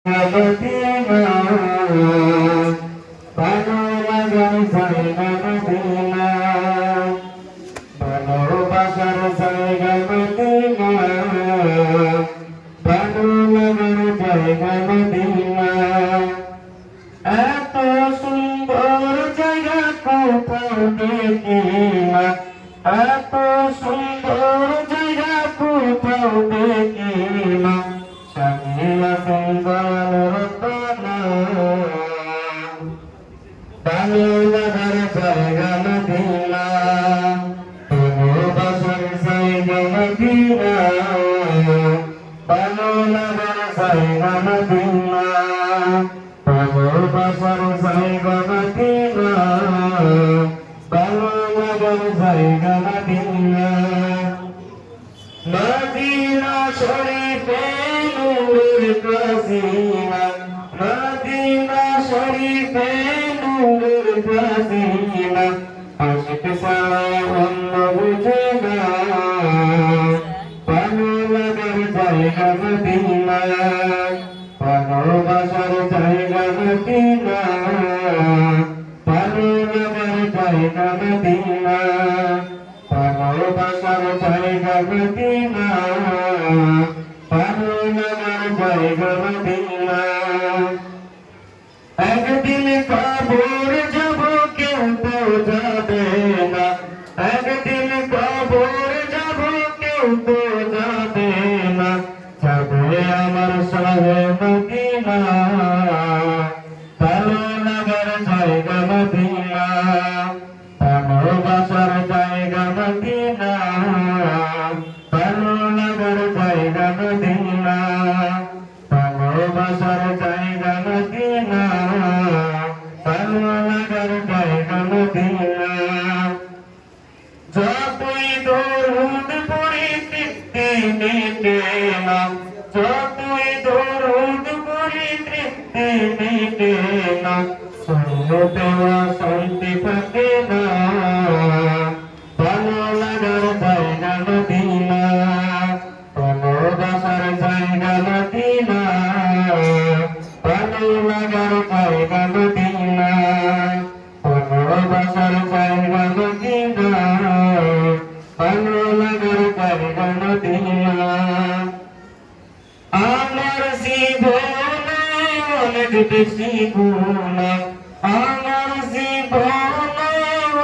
Medina ভালো লাগার জায়গা মদিনা ভালোবাসার জায়গা মদিনা ভালো লাগার জায়গা মদিনা এত সুন্দর জায়গা কোথাও দেখি না এত সুন্দর জায়গা কোথাও দেখি না সামিয়া সুন্দর রতনা ভালো লাগার জায়গা মদিনা ভালোবাসার জায়গা মদিনা ভালো লাগার জায়গা মদিনা ভালোবাসার জায়গা মদিনা ভালো লাগার জায়গা মদিনা মদিনা শরীফে নূরের কাসিনা মদিনা শরীফে নূরের কাসিনা আশিক সারা অন্য বুঝে না ভালো লাগার জায়গা মদিনা ভালোবাসার জায়গা মদিনা ভালো লাগার জায়গা মদিনা ভালোবাসার জায়গা মদিনা ভালো লাগার জায়গা মদিনা একদিন কবর যাব কেউ তো যাবে না একদিন কবর যাব কেউ তো যাবে না যাবে আমার সঙ্গে মদিনা ভালো লাগার জায়গা মদিনা ভালোবাসার জায়গা মদিনা ভালো লাগার জায়গা মদিনা ভালোবাসার জায়গা মদিনা ভালো লাগার জায়গা মদিনা যতই দরুদ পড়ি তৃপ্তি মিটে না যতই দরুদ পড়ি তৃপ্তি মিটে না সুন্নতেও শান্তি থাকে না ভালো লাগার জায়গা মদিনা ভালোবাসার জায়গা মদিনা ভালো লাগার জায়গা মদিনা ভালোবাসার জায়গা মদিনা ভালো লাগার জায়গা মদিনা আমার জীবনে অনেক বেশি গুণা আমার জীবনে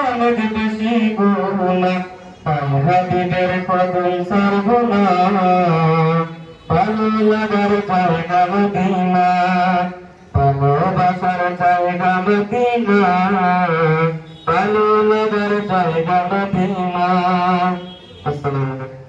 অনেক বেশি গুণা হাবিবের কদম সর্বনা ভালো লাগার জায়গা মদিনা ভালোবাসার জায়গা মদিনা ভালো লাগার জায়গা মদিনা। আসসালামু আলাইকুম।